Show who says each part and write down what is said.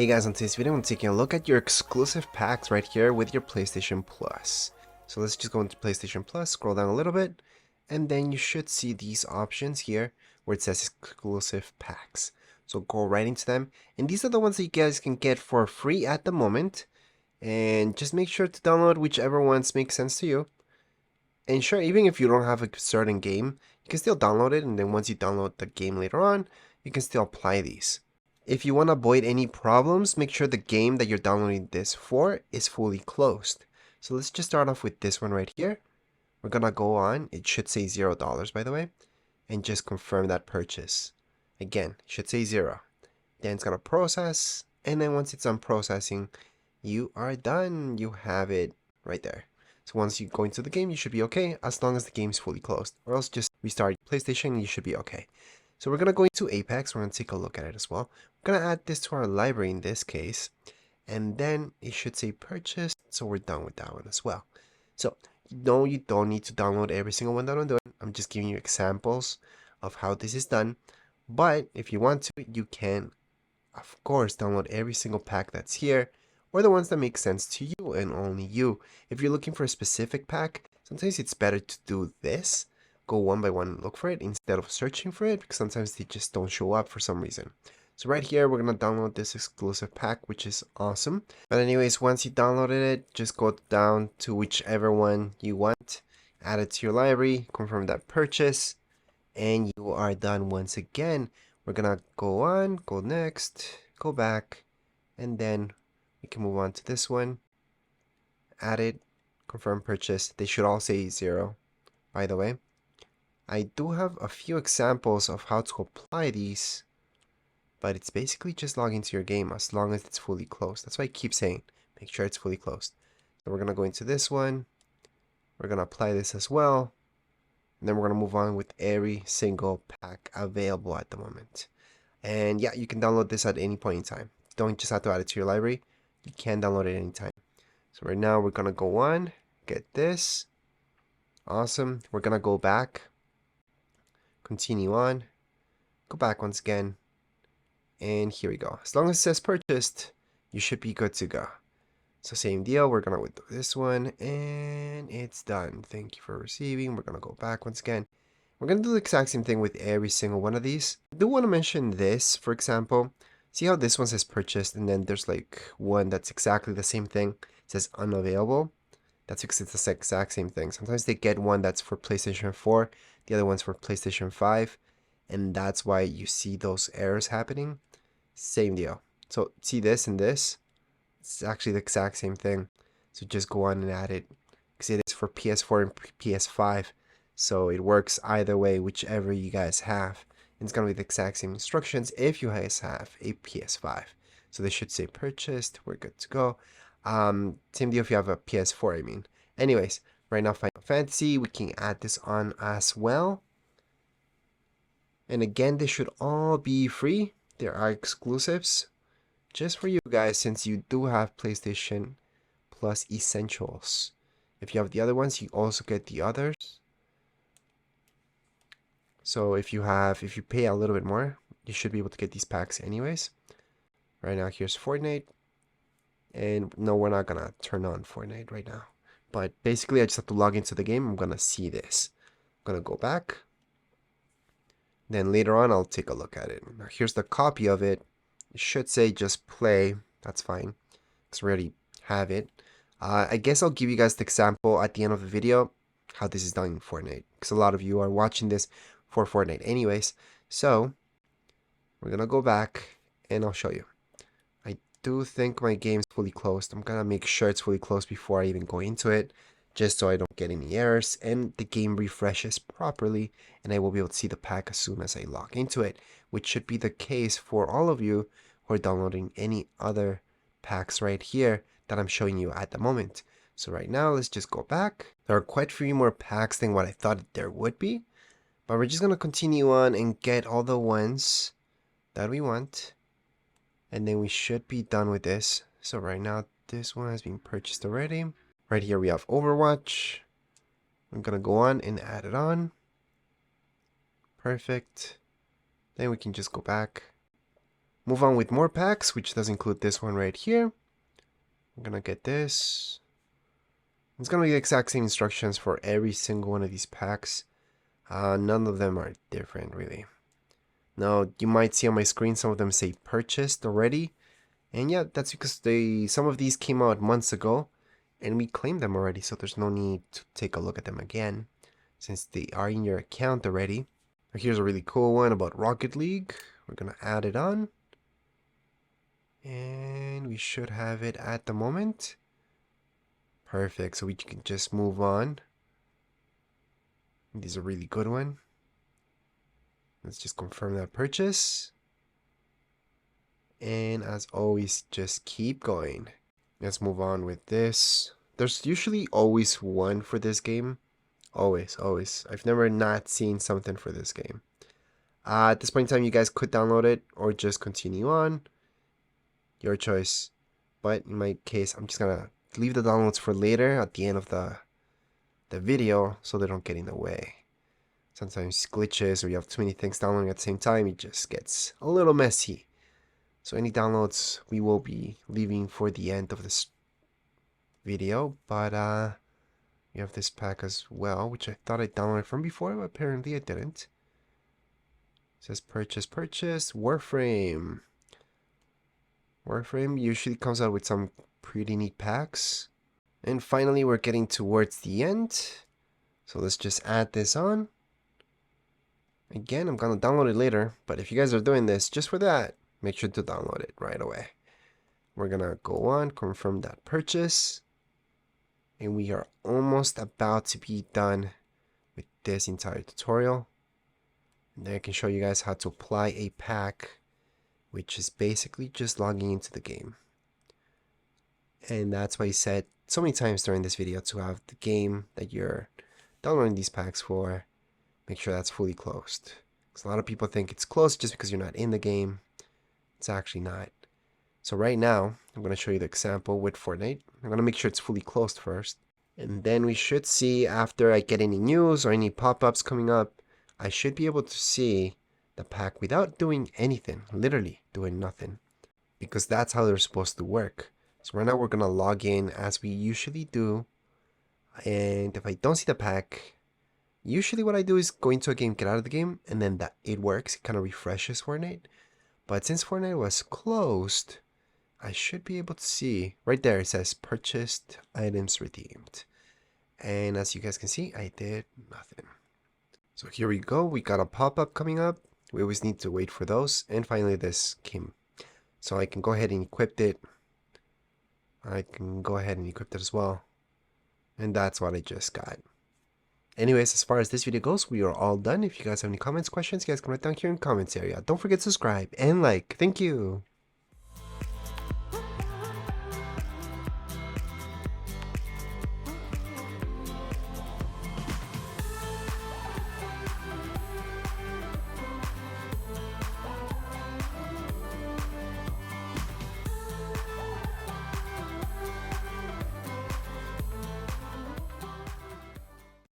Speaker 1: Hey guys, on today's video I'm taking a look at your exclusive packs right here with your PlayStation Plus. So let's just go into PlayStation Plus, scroll down a little bit, and then you should see these options here where it says exclusive packs. So go right into them, and these are the ones that you guys can get for free at the moment. And just make sure to download whichever ones make sense to you. And sure, even if you don't have a certain game, you can still download it, and then once you download the game later on, you can still apply these. If you want to avoid any problems, make sure the game that you're downloading this for is fully closed. So let's just start off with this one right here. We're gonna go on, it should say $0 by the way, and just confirm that purchase. Again, it should say 0. Then it's gonna process, and then once it's done processing, you are done. You have it right there. So once you go into the game, you should be okay as long as the game is fully closed, or else just restart PlayStation and you should be okay. So we're gonna go into Apex. We're gonna take a look at it as well. We're gonna add this to our library in this case, and then it should say purchased. So we're done with that one as well. So no, you don't need to download every single one that I'm doing. I'm just giving you examples of how this is done. But if you want to, you can, of course, download every single pack that's here, or the ones that make sense to you and only you. If you're looking for a specific pack, sometimes it's better to do this. Go one by one, look for it instead of searching for it, because sometimes they just don't show up for some reason. So right here, we're going to download this exclusive pack, which is awesome. But anyways, once you downloaded it, just go down to whichever one you want, add it to your library, confirm that purchase, and you are done once again. We're going to go on, go next, go back, and then we can move on to this one. Add it, confirm purchase. They should all say 0, by the way. I do have a few examples of how to apply these, but it's basically just log into your game as long as it's fully closed. That's why I keep saying, make sure it's fully closed. So we're going to go into this one. We're going to apply this as well. And then we're going to move on with every single pack available at the moment. And yeah, you can download this at any point in time. You don't just have to add it to your library. You can download it anytime. So right now we're going to go on, get this. Awesome. We're going to go back. Continue on. Go back once again. And here we go. As long as it says purchased, you should be good to go. So same deal. We're going to do this one. And it's done. Thank you for receiving. We're going to go back once again. We're going to do the exact same thing with every single one of these. I do want to mention this, for example. See how this one says purchased, and then there's like one that's exactly the same thing. It says unavailable. That's because it's the exact same thing. Sometimes they get one that's for PlayStation 4, the other one's for PlayStation 5, and that's why you see those errors happening. Same deal. So see this and this? It's actually the exact same thing. So just go on and add it. Because it is for PS4 and PS5. So it works either way, whichever you guys have. And it's going to be the exact same instructions if you guys have a PS5. So they should say purchased. We're good to go. Same deal if you have a PS4, I mean. Anyways, right now Final Fantasy, we can add this on as well. And again, they should all be free. There are exclusives just for you guys since you do have PlayStation Plus Essentials. If you have the other ones, you also get the others. So if you pay a little bit more, you should be able to get these packs anyways. Right now, here's Fortnite. And no, we're not gonna turn on Fortnite right now. But basically, I just have to log into the game. I'm gonna see this. I'm gonna go back. Then later on, I'll take a look at it. Now, here's the copy of it. It should say just play. That's fine, because we already have it. I guess I'll give you guys the example at the end of the video, how this is done in Fortnite. Because a lot of you are watching this for Fortnite anyways. So, we're gonna go back, and I'll show you. I do think my game's fully closed. I'm gonna make sure it's fully closed before I even go into it, just so I don't get any errors and the game refreshes properly and I will be able to see the pack as soon as I log into it, which should be the case for all of you who are downloading any other packs right here that I'm showing you at the moment. So right now, let's just go back. There are quite a few more packs than what I thought there would be, but we're just gonna continue on and get all the ones that we want. And then we should be done with this. So right now, this one has been purchased already. Right here we have Overwatch. I'm going to go on and add it on. Perfect. Then we can just go back. move on with more packs, which does include this one right here. I'm gonna get this. It's gonna be the exact same instructions for every single one of these packs. None of them are different, really. Now, you might see on my screen some of them say purchased already. And yeah, that's because some of these came out months ago, and we claimed them already, so there's no need to take a look at them again, since they are in your account already. Now, here's a really cool one about Rocket League. We're gonna add it on. And we should have it at the moment. Perfect, so we can just move on. This is a really good one. Let's just confirm that purchase. And as always, just keep going. Let's move on with this. There's usually always one for this game. Always, always. I've never not seen something for this game. At this point in time, you guys could download it or just continue on. Your choice. But in my case, I'm just gonna leave the downloads for later at the end of the video so they don't get in the way. Sometimes glitches or you have too many things downloading at the same time, it just gets a little messy. So any downloads we will be leaving for the end of this video, but we have this pack as well, which I thought I downloaded from before, but apparently I didn't. It says purchase, Warframe. Warframe usually comes out with some pretty neat packs. And finally, we're getting towards the end. So let's just add this on. Again, I'm gonna download it later, but if you guys are doing this just for that, make sure to download it right away. We're gonna go on, confirm that purchase. And we are almost about to be done with this entire tutorial. And then I can show you guys how to apply a pack, which is basically just logging into the game. And that's why I said so many times during this video to have the game that you're downloading these packs for, make sure that's fully closed. Because a lot of people think it's closed just because you're not in the game. It's actually not. So right now, I'm going to show you the example with Fortnite. I'm going to make sure it's fully closed first. And then we should see, after I get any news or any pop-ups coming up, I should be able to see the pack without doing anything. Literally doing nothing. Because that's how they're supposed to work. So right now we're going to log in as we usually do. And if I don't see the pack, usually what I do is go into a game, get out of the game, and then that it works. It kind of refreshes Fortnite. But since Fortnite was closed, I should be able to see. Right there it says purchased items redeemed. And as you guys can see, I did nothing. So here we go. We got a pop-up coming up. We always need to wait for those. And finally this came. So I can go ahead and equip it. I can go ahead and equip it as well. And that's what I just got. Anyways, as far as this video goes, we are all done. If you guys have any comments, questions, you guys can write down here in the comments area. Don't forget to subscribe and like. Thank you.